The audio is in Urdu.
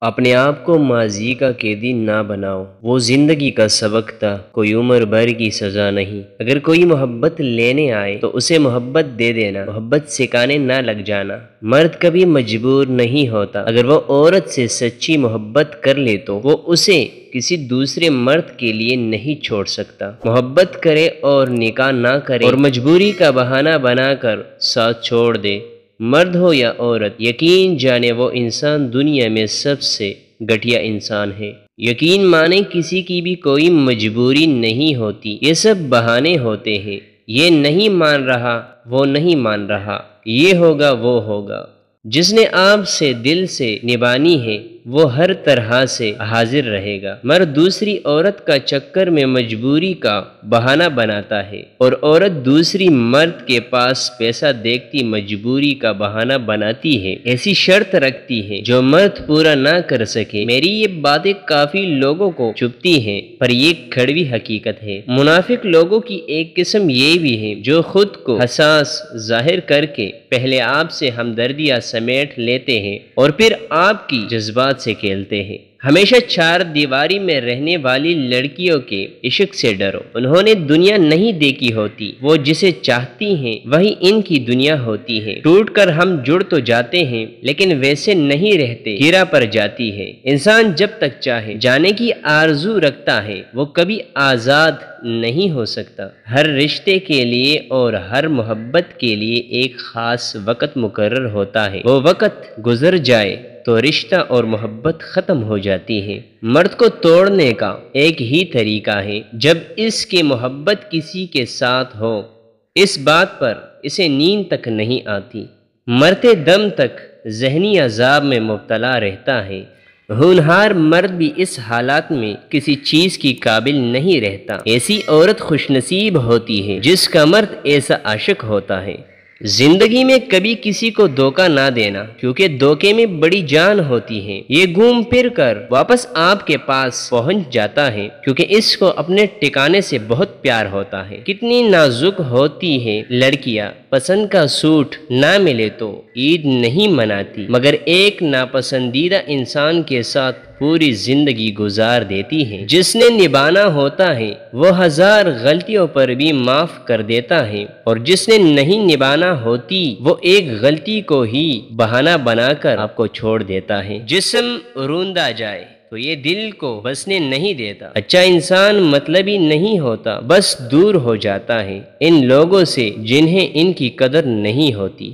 اپنے آپ کو ماضی کا قیدی نہ بناؤ، وہ زندگی کا سبق تھا، کوئی عمر بھر کی سزا نہیں۔ اگر کوئی محبت لینے آئے تو اسے محبت دے دینا، محبت سکھانے نہ لگ جانا۔ مرد کبھی مجبور نہیں ہوتا، اگر وہ عورت سے سچی محبت کر لے تو وہ اسے کسی دوسرے مرد کے لیے نہیں چھوڑ سکتا۔ محبت کرے اور نکاح نہ کرے اور مجبوری کا بہانہ بنا کر ساتھ چھوڑ دے، مرد ہو یا عورت، یقین جانے وہ انسان دنیا میں سب سے گھٹیا انسان ہے۔ یقین مانے کسی کی بھی کوئی مجبوری نہیں ہوتی، یہ سب بہانے ہوتے ہیں۔ یہ نہیں مان رہا، وہ نہیں مان رہا، یہ ہوگا وہ ہوگا۔ جس نے آپ سے دل سے نبھانی ہے وہ ہر طرح سے حاضر رہے گا۔ مرد دوسری عورت کا چکر میں مجبوری کا بہانہ بناتا ہے اور عورت دوسری مرد کے پاس پیسہ دیکھتی مجبوری کا بہانہ بناتی ہے، ایسی شرط رکھتی ہے جو مرد پورا نہ کر سکے۔ میری یہ باتیں کافی لوگوں کو چبھتی ہیں، پر یہ کڑوی حقیقت ہے۔ منافق لوگوں کی ایک قسم یہ بھی ہے جو خود کو حساس ظاہر کر کے پہلے آپ سے ہمدردیاں سمیٹ لیتے ہیں اور پھر آپ کی جذبات سے کھیلتے ہیں۔ ہمیشہ چار دیواری میں رہنے والی لڑکیوں کے عشق سے ڈرو، انہوں نے دنیا نہیں دیکھی ہوتی، وہ جسے چاہتی ہیں وہی ان کی دنیا ہوتی ہے۔ ٹوٹ کر ہم جڑ تو جاتے ہیں لیکن ویسے نہیں رہتے، گرا پڑ جاتی ہے۔ انسان جب تک چاہے جانے کی آرزو رکھتا ہے وہ کبھی آزاد نہیں ہو سکتا۔ ہر رشتے کے لیے اور ہر محبت کے لیے ایک خاص وقت مقرر ہوتا ہے، وہ وقت گزر جائے تو رشتہ اور محبت ختم ہو جاتی ہے۔ مرد کو توڑنے کا ایک ہی طریقہ ہے، جب اس کی محبت کسی کے ساتھ ہو، اس بات پر اسے نیند تک نہیں آتی، مرتے دم تک ذہنی عذاب میں مبتلا رہتا ہے۔ ہونہار مرد بھی اس حالات میں کسی چیز کی قابل نہیں رہتا۔ ایسی عورت خوش نصیب ہوتی ہے جس کا مرد ایسا عاشق ہوتا ہے۔ زندگی میں کبھی کسی کو دھوکہ نہ دینا، کیونکہ دھوکے میں بڑی جان ہوتی ہے۔ یہ گھوم پھر کر واپس آپ کے پاس پہنچ جاتا ہے کیونکہ اس کو اپنے ٹھکانے سے بہت پیار ہوتا ہے۔ کتنی نازک ہوتی ہے لڑکیاں، پسند کا سوٹ نہ ملے تو عید نہیں مناتی، مگر ایک ناپسندیدہ انسان کے ساتھ پوری زندگی گزار دیتی ہے۔ جس نے نبھانا ہوتا ہے وہ ہزار غلطیوں پر بھی معاف کر دیتا ہے، اور جس نے نہیں نبھانا ہوتی وہ ایک غلطی کو ہی بہانہ بنا کر آپ کو چھوڑ دیتا ہے۔ جسم روندہ جائے تو یہ دل کو بسنے نہیں دیتا۔ اچھا انسان مطلبی نہیں ہوتا، بس دور ہو جاتا ہے ان لوگوں سے جنہیں ان کی قدر نہیں ہوتی۔